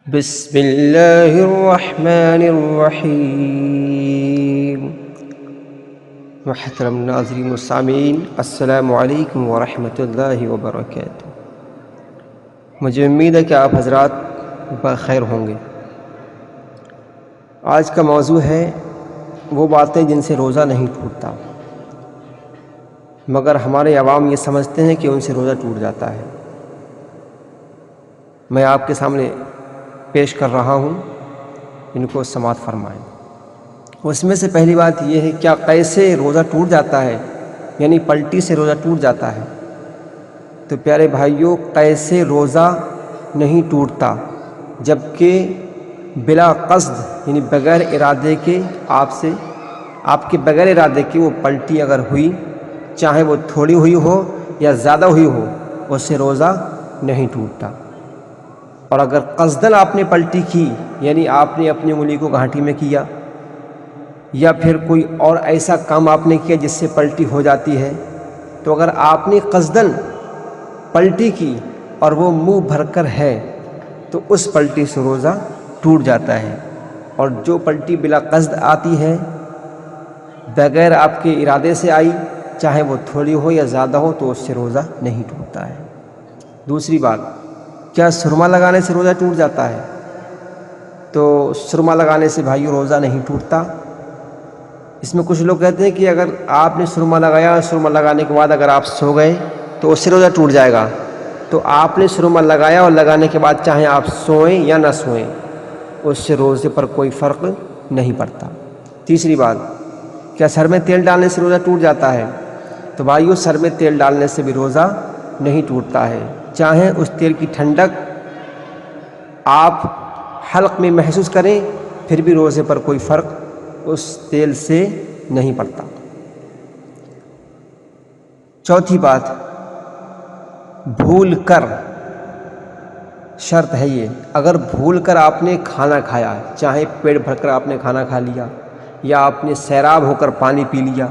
بسم اللہ الرحمن الرحیم۔ محترم ناظرین و سامعین، السلام علیکم ورحمۃ اللہ وبرکاتہ۔ مجھے امید ہے کہ آپ حضرات بخیر ہوں گے۔ آج کا موضوع ہے وہ باتیں جن سے روزہ نہیں ٹوٹتا، مگر ہمارے عوام یہ سمجھتے ہیں کہ ان سے روزہ ٹوٹ جاتا ہے۔ میں آپ کے سامنے پیش کر رہا ہوں، ان کو سماعت فرمائیں۔ اس میں سے پہلی بات یہ ہے، کیا کیسے روزہ ٹوٹ جاتا ہے، یعنی پلٹی سے روزہ ٹوٹ جاتا ہے؟ تو پیارے بھائیوں، کیسے روزہ نہیں ٹوٹتا؟ جبکہ بلا قصد، یعنی بغیر ارادے کے آپ کے بغیر ارادے کے وہ پلٹی اگر ہوئی، چاہے وہ تھوڑی ہوئی ہو یا زیادہ ہوئی ہو، اس سے روزہ نہیں ٹوٹتا۔ اور اگر قصداً آپ نے پلٹی کی، یعنی آپ نے اپنی انگلی کو گھانٹی میں کیا، یا پھر کوئی اور ایسا کام آپ نے کیا جس سے پلٹی ہو جاتی ہے، تو اگر آپ نے قصداً پلٹی کی اور وہ منہ بھر کر ہے، تو اس پلٹی سے روزہ ٹوٹ جاتا ہے۔ اور جو پلٹی بلا قصد آتی ہے، بغیر آپ کے ارادے سے آئی، چاہے وہ تھوڑی ہو یا زیادہ ہو، تو اس سے روزہ نہیں ٹوٹتا ہے۔ دوسری بات، کیا سرما لگانے سے روزہ ٹوٹ جاتا ہے؟ تو سرما لگانے سے بھائیو روزہ نہیں ٹوٹتا۔ اس میں کچھ لوگ کہتے ہیں کہ اگر آپ نے سرما لگایا، سرما لگانے کے بعد اگر آپ سو گئے تو اس سے روزہ ٹوٹ جائے گا۔ تو آپ نے سرما لگایا اور لگانے کے بعد چاہے آپ سوئیں یا نہ سوئیں، اس سے روزے پر کوئی فرق نہیں پڑتا۔ تیسری بات، کیا سر میں تیل ڈالنے سے روزہ ٹوٹ جاتا ہے؟ تو بھائیو، سر میں تیل ڈالنے سے بھی روزہ نہیں ٹوٹتا ہے، چاہے اس تیل کی ٹھنڈک آپ حلق میں محسوس کریں، پھر بھی روزے پر کوئی فرق اس تیل سے نہیں پڑتا۔ چوتھی بات، بھول کر، شرط ہے یہ، اگر بھول کر آپ نے کھانا کھایا، چاہے پیٹ بھر کر آپ نے کھانا کھا لیا، یا آپ نے سیراب ہو کر پانی پی لیا،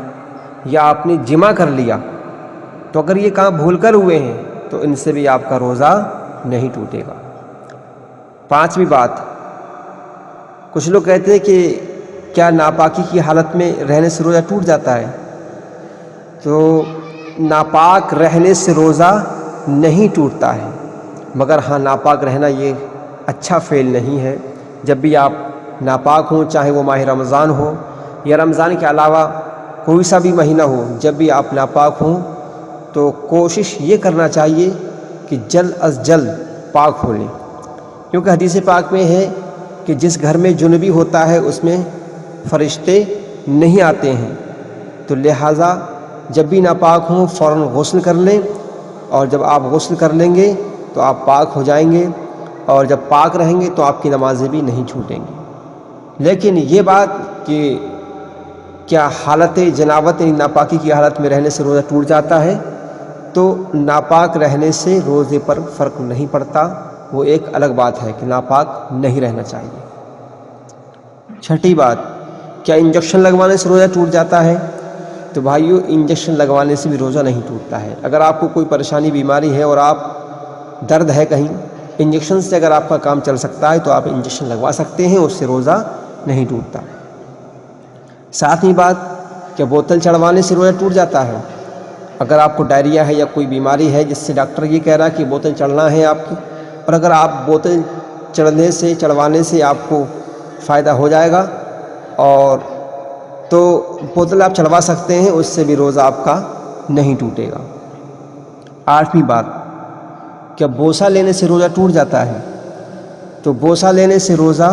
یا آپ نے جمع کر لیا، تو اگر یہ کام بھول کر ہوئے ہیں تو ان سے بھی آپ کا روزہ نہیں ٹوٹے گا۔ پانچویں بات، کچھ لوگ کہتے ہیں کہ کیا ناپاکی کی حالت میں رہنے سے روزہ ٹوٹ جاتا ہے؟ تو ناپاک رہنے سے روزہ نہیں ٹوٹتا ہے، مگر ہاں، ناپاک رہنا یہ اچھا فعل نہیں ہے۔ جب بھی آپ ناپاک ہوں، چاہے وہ ماہ رمضان ہو یا رمضان کے علاوہ کوئی سا بھی مہینہ ہو، جب بھی آپ ناپاک ہوں تو کوشش یہ کرنا چاہیے کہ جلد از جلد پاک ہو لیں، کیونکہ حدیث پاک میں ہے کہ جس گھر میں جنبی ہوتا ہے اس میں فرشتے نہیں آتے ہیں۔ تو لہٰذا جب بھی ناپاک ہوں فوراً غسل کر لیں، اور جب آپ غسل کر لیں گے تو آپ پاک ہو جائیں گے، اور جب پاک رہیں گے تو آپ کی نمازیں بھی نہیں چھوٹیں گی۔ لیکن یہ بات کہ کیا حالت جنابت، ناپاکی کی حالت میں رہنے سے روزہ ٹوٹ جاتا ہے، تو ناپاک رہنے سے روزے پر فرق نہیں پڑتا، وہ ایک الگ بات ہے کہ ناپاک نہیں رہنا چاہیے۔ چھٹی بات، کیا انجیکشن لگوانے سے روزہ ٹوٹ جاتا ہے؟ تو بھائیو، انجیکشن لگوانے سے بھی روزہ نہیں ٹوٹتا ہے۔ اگر آپ کو کوئی پریشانی، بیماری ہے اور آپ درد ہے کہیں، انجیکشن سے اگر آپ کا کام چل سکتا ہے تو آپ انجیکشن لگوا سکتے ہیں، اس سے روزہ نہیں ٹوٹتا۔ ساتویں بات، کیا بوتل چڑھوانے سے روزہ ٹوٹ جاتا ہے؟ اگر آپ کو ڈائریا ہے یا کوئی بیماری ہے جس سے ڈاکٹر یہ کہہ رہا ہے کہ بوتل چڑھنا ہے آپ کی، اور اگر آپ بوتل چڑھوانے سے آپ کو فائدہ ہو جائے گا، اور تو بوتل آپ چڑھوا سکتے ہیں، اس سے بھی روزہ آپ کا نہیں ٹوٹے گا۔ آٹھویں بات، کیا بوسہ لینے سے روزہ ٹوٹ جاتا ہے؟ تو بوسہ لینے سے روزہ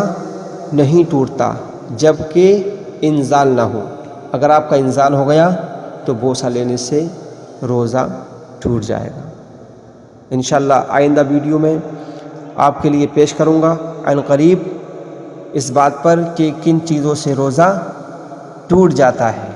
نہیں ٹوٹتا جب کہ انزال نہ ہو۔ اگر آپ کا انزال ہو گیا تو بوسہ لینے سے روزہ ٹوٹ جائے گا۔ انشاءاللہ آئندہ ویڈیو میں آپ کے لیے پیش کروں گا عن قریب اس بات پر کہ کن چیزوں سے روزہ ٹوٹ جاتا ہے۔